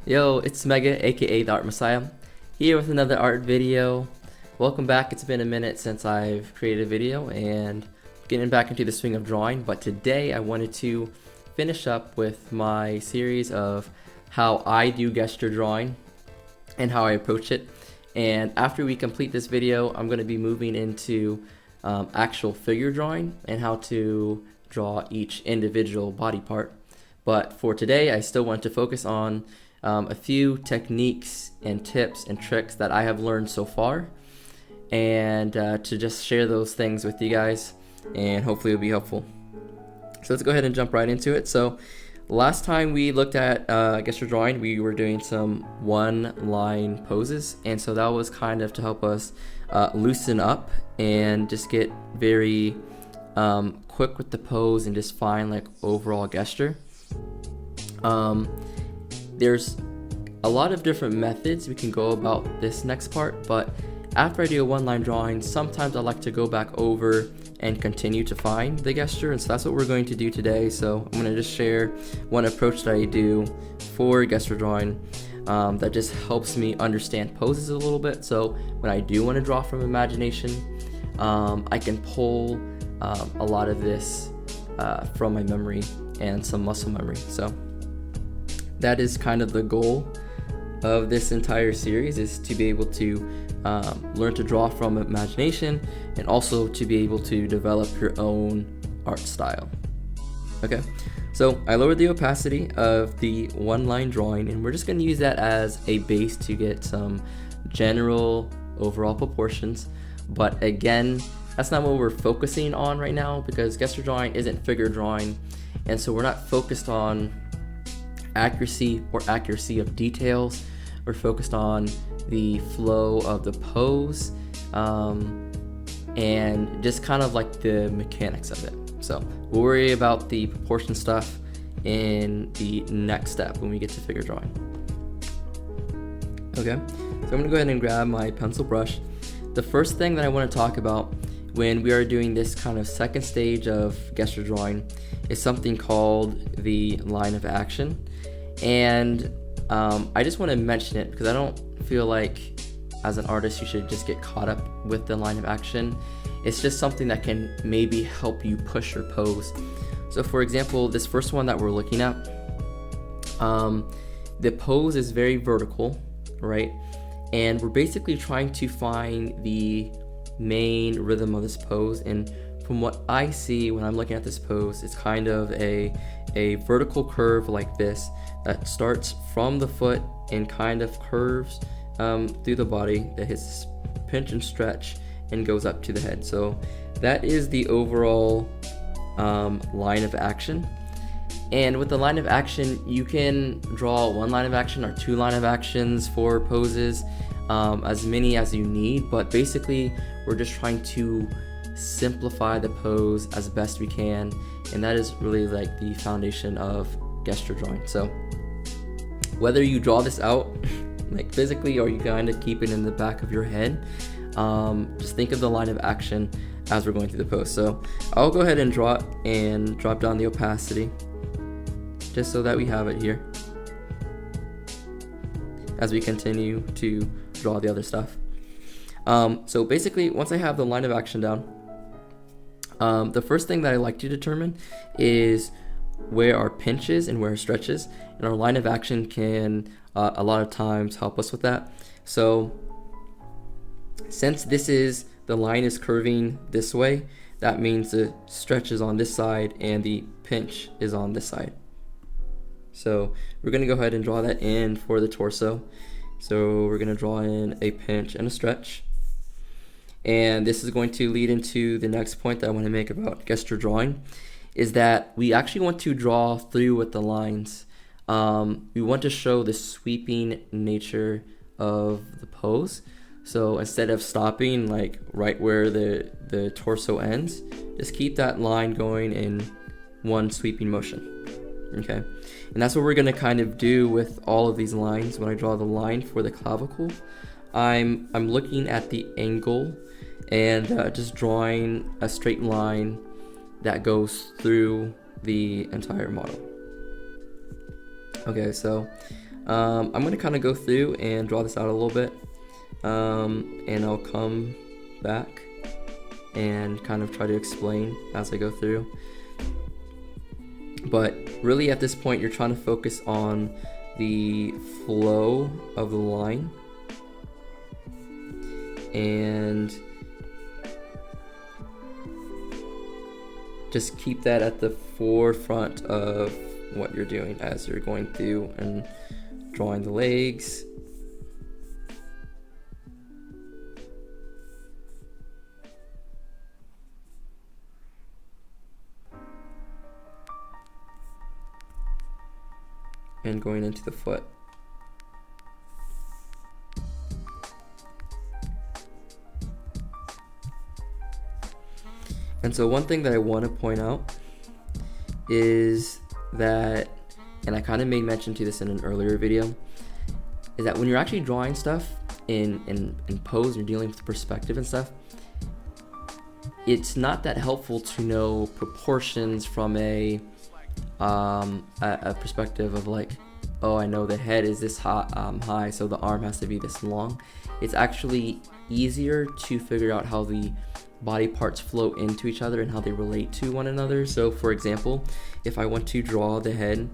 Yo, it's Mega, aka the Art Messiah, here with another art video. Welcome back. It's been a minute since I've created a video and getting back into the swing of drawing, but today I wanted to finish up with my series of how I do gesture drawing and how I approach it. And after we complete this video, I'm going to be moving into actual figure drawing and how to draw each individual body part. But for today, I still want to focus on a few techniques and tips and tricks that I have learned so far, and to just share those things with you guys, and hopefully it'll be helpful. So let's go ahead and jump right into it. So last time we looked at gesture drawing, we were doing some one-line poses, and so that was kind of to help us loosen up and just get very quick with the pose and just find like overall gesture. There's a lot of different methods we can go about this next part, but after I do a one-line drawing, sometimes I like to go back over and continue to find the gesture, and so that's what we're going to do today. So I'm going to just share one approach that I do for gesture drawing that just helps me understand poses a little bit. So when I do want to draw from imagination, I can pull a lot of this from my memory and some muscle memory. So that is kind of the goal of this entire series, is to be able to learn to draw from imagination and also to be able to develop your own art style. Okay, so I lowered the opacity of the one-line drawing, and we're just going to use that as a base to get some general overall proportions. But again, that's not what we're focusing on right now, because gesture drawing isn't figure drawing, and so we're not focused on accuracy of details. We're focused on the flow of the pose and just kind of like the mechanics of it. So we'll worry about the proportion stuff in the next step when we get to figure drawing. Okay, so I'm gonna go ahead and grab my pencil brush. The first thing that I want to talk about when we are doing this kind of second stage of gesture drawing is something called the line of action. And I just want to mention it because I don't feel like as an artist you should just get caught up with the line of action. It's just something that can maybe help you push your pose. So for example, this first one that we're looking at, the pose is very vertical, right? And we're basically trying to find the main rhythm of this pose, and from what I see when I'm looking at this pose, it's kind of a vertical curve like this that starts from the foot and kind of curves through the body, that hits pinch and stretch and goes up to the head. So that is the overall line of action. And with the line of action, you can draw one line of action or two line of actions for poses, as many as you need, but basically we're just trying to simplify the pose as best we can, and that is really like the foundation of gesture drawing. So whether you draw this out like physically or you kind of keep it in the back of your head, just think of the line of action as we're going through the pose. So I'll go ahead and draw it and drop down the opacity just so that we have it here as we continue to draw the other stuff. So basically, once I have the line of action down, the first thing that I like to determine is where our pinch is and where our stretch is, and our line of action can a lot of times help us with that. So since the line is curving this way, that means the stretch is on this side and the pinch is on this side. So we're going to go ahead and draw that in for the torso. So we're going to draw in a pinch and a stretch. And this is going to lead into the next point that I want to make about gesture drawing, is that we actually want to draw through with the lines. We want to show the sweeping nature of the pose. So instead of stopping like right where the torso ends, just keep that line going in one sweeping motion. Okay, and that's what we're going to kind of do with all of these lines. When I draw the line for the clavicle, I'm looking at the angle and just drawing a straight line that goes through the entire model. Okay, so I'm going to kind of go through and draw this out a little bit, and I'll come back and kind of try to explain as I go through. But really at this point, you're trying to focus on the flow of the line, and just keep that at the forefront of what you're doing as you're going through and drawing the legs. And going into the foot. And so one thing that I want to point out is that, and I kind of made mention to this in an earlier video, is that when you're actually drawing stuff in pose, and you're dealing with perspective and stuff, it's not that helpful to know proportions from a perspective of like, oh, I know the head is this high, so the arm has to be this long. It's actually easier to figure out how the body parts flow into each other and how they relate to one another. So for example, if I want to draw the head,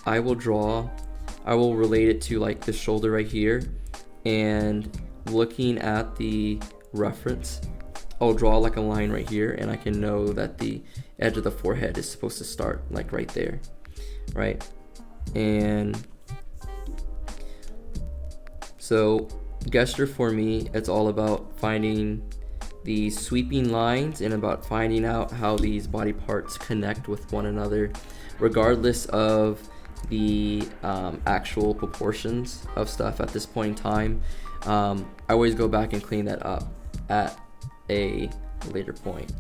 I will relate it to like the shoulder right here, and looking at the reference, I'll draw like a line right here, and I can know that the edge of the forehead is supposed to start like right there, right? And so gesture for me, it's all about finding the sweeping lines and about finding out how these body parts connect with one another, regardless of the actual proportions of stuff at this point in time. I always go back and clean that up at a later point.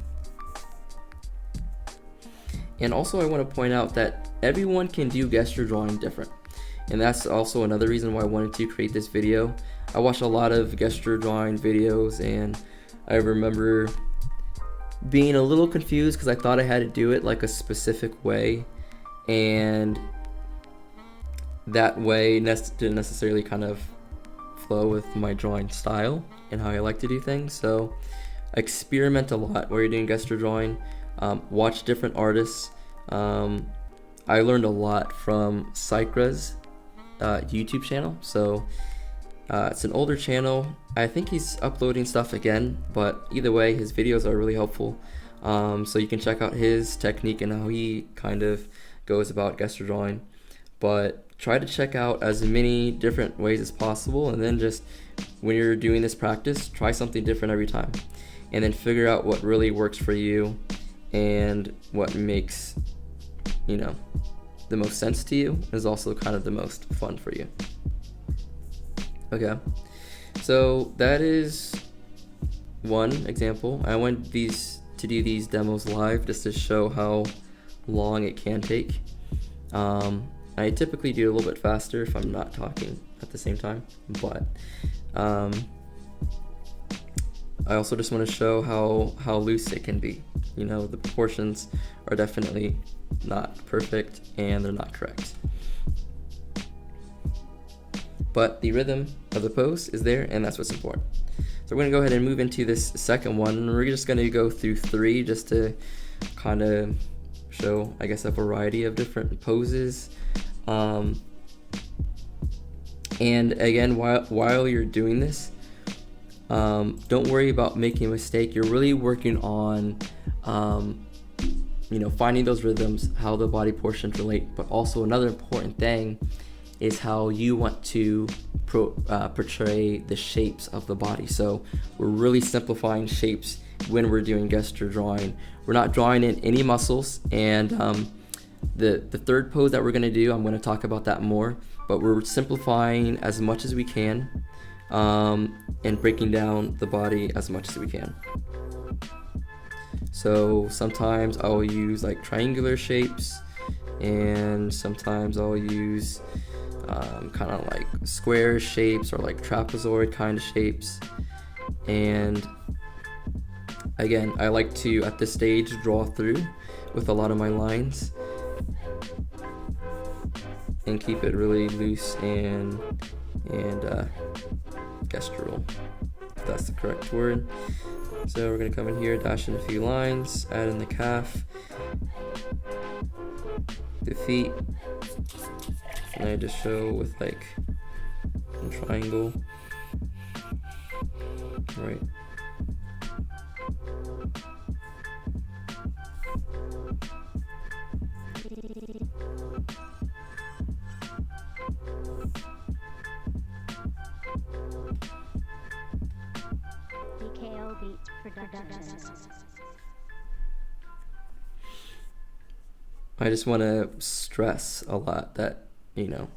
And also I want to point out that everyone can do gesture drawing different, and that's also another reason why I wanted to create this video. I watched a lot of gesture drawing videos, and I remember being a little confused because I thought I had to do it like a specific way, and that way didn't necessarily kind of flow with my drawing style and how I like to do things. So experiment a lot while you're doing gesture drawing. Watch different artists. I learned a lot from Cycra's YouTube channel. So it's an older channel. I think he's uploading stuff again, but either way, his videos are really helpful. So you can check out his technique and how he kind of goes about gesture drawing. But try to check out as many different ways as possible, and then just when you're doing this practice, try something different every time, and then figure out what really works for you and what makes, you know, the most sense to you, is also kind of the most fun for you. Okay, so that is one example. I want to do these demos live just to show how long it can take. I typically do it a little bit faster if I'm not talking at the same time, but I also just want to show how loose it can be. You know, the proportions are definitely not perfect and they're not correct. But the rhythm of the pose is there, and that's what's important. So we're going to go ahead and move into this second one. We're just going to go through 3 just to kind of show, I guess, a variety of different poses. And again, while you're doing this, don't worry about making a mistake. You're really working on finding those rhythms, how the body portions relate, but also another important thing is how you want to portray the shapes of the body. So we're really simplifying shapes when we're doing gesture drawing. We're not drawing in any muscles, and the third pose that we're going to do, I'm going to talk about that more, but we're simplifying as much as we can, and breaking down the body as much as we can. So sometimes I'll use like triangular shapes, and sometimes I'll use kind of like square shapes or like trapezoid kind of shapes. And again, I like to, at this stage, draw through with a lot of my lines. and keep it really loose and gestural, if that's the correct word. So we're gonna come in here, dash in a few lines, add in the calf, the feet, and I just show with like a triangle, right? I just want to stress a lot that, you know,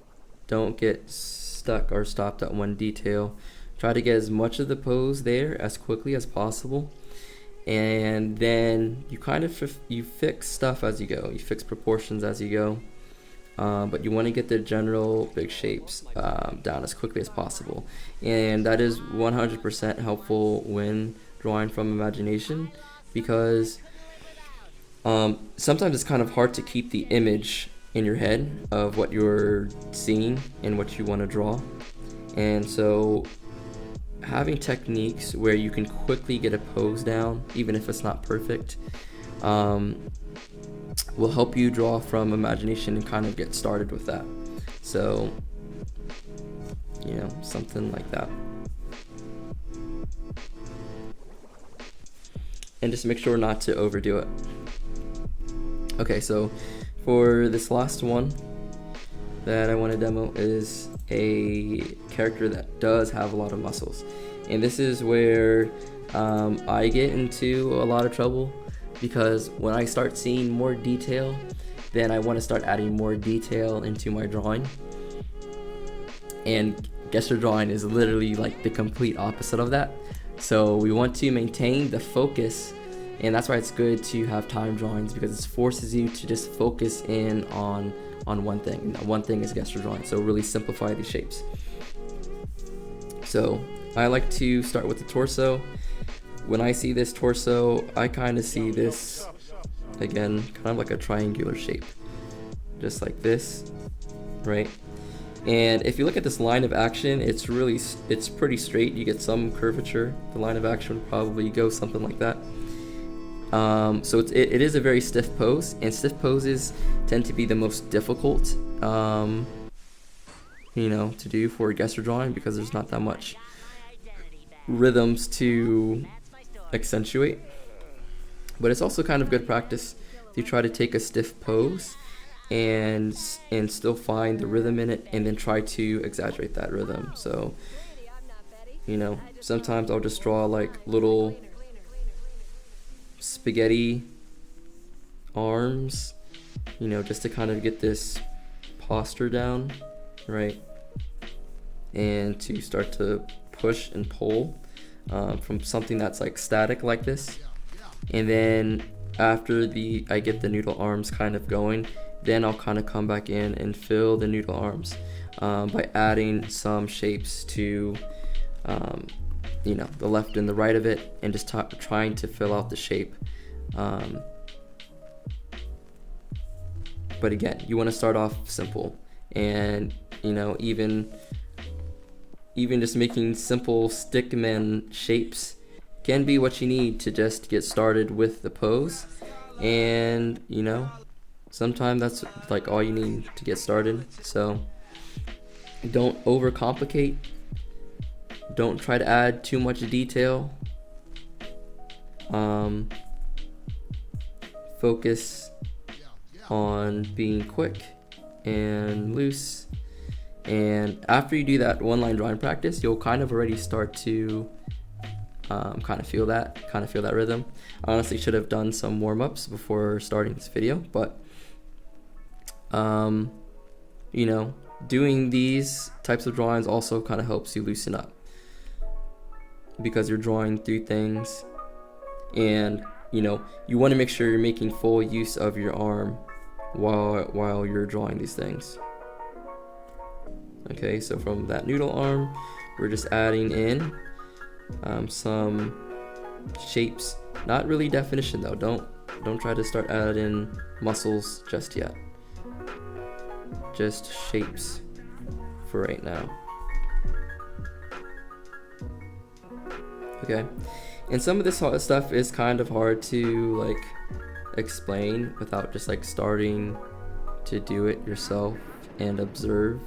don't get stuck or stopped at one detail. Try to get as much of the pose there as quickly as possible, and then you kind of you fix stuff as you go. You fix proportions as you go, but you want to get the general big shapes down as quickly as possible, and that is 100% helpful when drawing from imagination, because sometimes it's kind of hard to keep the image in your head of what you're seeing and what you want to draw. And so having techniques where you can quickly get a pose down, even if it's not perfect, will help you draw from imagination and kind of get started with that. So, you know, something like that. And just make sure not to overdo it. Okay, so for this last one that I want to demo is a character that does have a lot of muscles. And this is where I get into a lot of trouble, because when I start seeing more detail, then I want to start adding more detail into my drawing. And gesture drawing is literally like the complete opposite of that. So we want to maintain the focus, and that's why it's good to have time drawings, because it forces you to just focus in on one thing, and that one thing is gesture drawing. So really simplify these shapes. So I like to start with the torso. When I see this torso, I kind of see this, again, kind of like a triangular shape, just like this, right? And if you look at this line of action, it's pretty straight. You get some curvature. The line of action would probably go something like that. So it is a very stiff pose, and stiff poses tend to be the most difficult, you know, to do for gesture drawing, because there's not that much rhythms to accentuate. But it's also kind of good practice to try to take a stiff pose and still find the rhythm in it, and then try to exaggerate that rhythm. So, you know, sometimes I'll just draw like little spaghetti arms, you know, just to kind of get this posture down, right? And to start to push and pull from something that's like static like this. And then after I get the noodle arms kind of going, then I'll kind of come back in and fill the noodle arms by adding some shapes to you know, the left and the right of it, and just trying to fill out the shape. But again, you want to start off simple, and you know, even just making simple stickman shapes can be what you need to just get started with the pose. And you know, sometimes that's like all you need to get started. So don't overcomplicate. Don't try to add too much detail. Focus on being quick and loose. And after you do that one line drawing practice, you'll kind of already start to kind of feel that rhythm. I honestly should have done some warm-ups before starting this video, but you know, doing these types of drawings also kind of helps you loosen up, because you're drawing through things, and you know, you want to make sure you're making full use of your arm while you're drawing these things. Okay, so from that noodle arm, we're just adding in some shapes. Not really definition though. Don't try to start adding muscles just yet. just shapes for right now. Okay, and some of this stuff is kind of hard to like explain without just like starting to do it yourself and observe.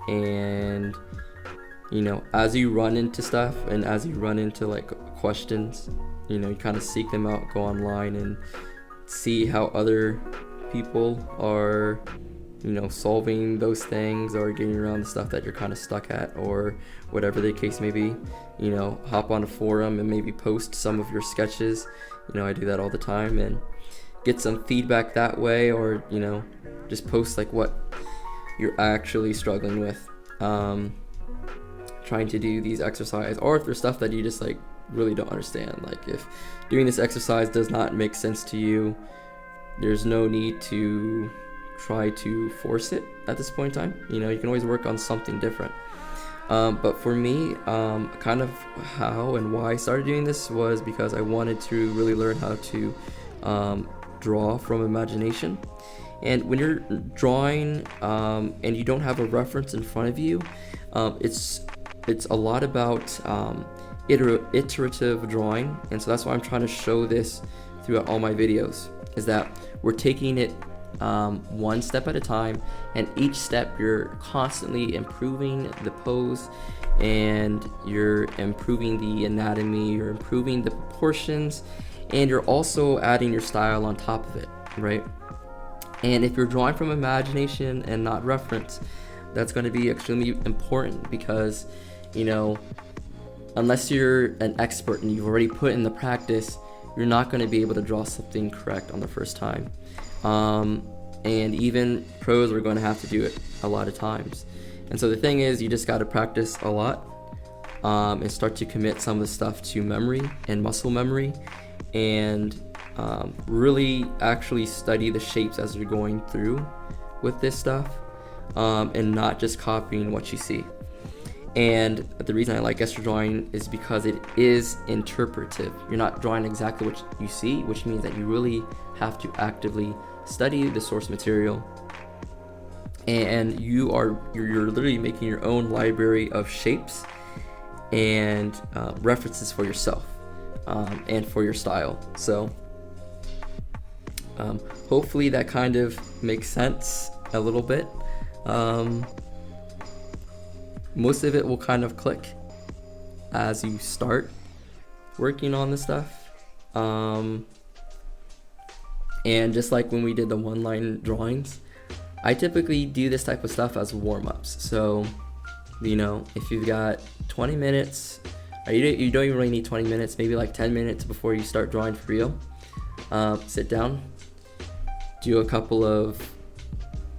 And you know, as you run into stuff and as you run into like questions, you know, you kind of seek them out, go online and see how other people are, you know, solving those things or getting around the stuff that you're kind of stuck at, or whatever the case may be. You know, hop on a forum and maybe post some of your sketches. You know, I do that all the time, and get some feedback that way, or, you know, just post like what you're actually struggling with, trying to do these exercises, or if there's stuff that you just like really don't understand. Like if doing this exercise does not make sense to you, there's no need to try to force it at this point in time. You know, you can always work on something different. But for me, kind of how and why I started doing this was because I wanted to really learn how to draw from imagination. And when you're drawing and you don't have a reference in front of you, it's a lot about iterative drawing. And so that's why I'm trying to show this throughout all my videos, is that we're taking it one step at a time, and each step you're constantly improving the pose, and you're improving the anatomy, you're improving the proportions, and you're also adding your style on top of it, right? And if you're drawing from imagination and not reference, that's going to be extremely important, because, you know, unless you're an expert and you've already put in the practice, you're not going to be able to draw something correct on the first time. And even pros are going to have to do it a lot of times. And so the thing is, you just got to practice a lot, and start to commit some of the stuff to memory and muscle memory, and really actually study the shapes as you're going through with this stuff, and not just copying what you see. And the reason I like gesture drawing is because it is interpretive. You're not drawing exactly what you see, which means that you really have to actively study the source material, and you're literally making your own library of shapes and references for yourself, and for your style. So hopefully that kind of makes sense a little bit. Most of it will kind of click as you start working on this stuff. And just like when we did the one-line drawings, I typically do this type of stuff as warm-ups. So, you know, if you've got 20 minutes, or you don't even really need 20 minutes, maybe like 10 minutes before you start drawing for real, sit down, do a couple of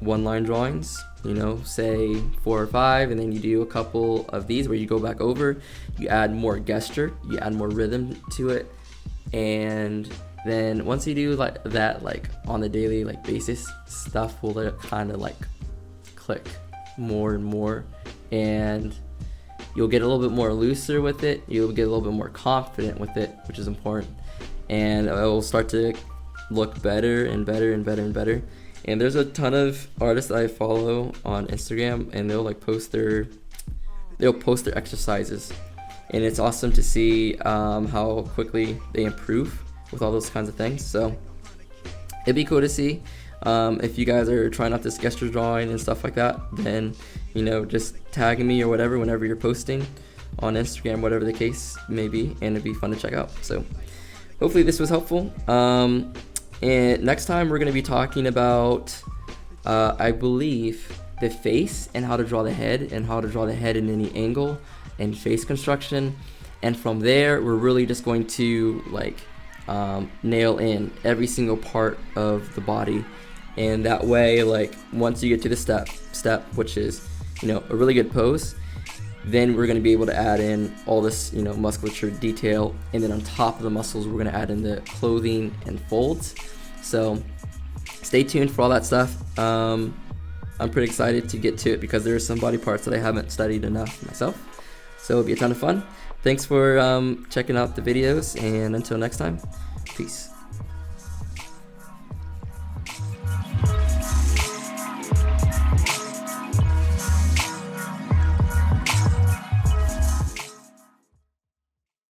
one-line drawings, you know, say 4 or 5, and then you do a couple of these where you go back over, you add more gesture, you add more rhythm to it, and then once you do like that, like on the daily like basis, stuff will kind of like click more and more, and you'll get a little bit more looser with it, you'll get a little bit more confident with it, which is important, and it will start to look better and better and better and better. And there's a ton of artists that I follow on Instagram, and they'll post their exercises, and it's awesome to see how quickly they improve with all those kinds of things. So it'd be cool to see. If you guys are trying out this gesture drawing and stuff like that, then, you know, just tag me or whatever whenever you're posting on Instagram, whatever the case may be, and it'd be fun to check out. So hopefully this was helpful. And next time we're going to be talking about, I believe, the face and how to draw the head, and how to draw the head in any angle, and face construction. And from there, we're really just going to nail in every single part of the body. And that way, once you get to the step, which is, you know, a really good pose, then we're going to be able to add in all this, you know, musculature detail, and then on top of the muscles, we're going to add in the clothing and folds. So stay tuned for all that stuff. I'm pretty excited to get to it, because there are some body parts that I haven't studied enough myself. So it'll be a ton of fun. Thanks for checking out the videos, and until next time, peace.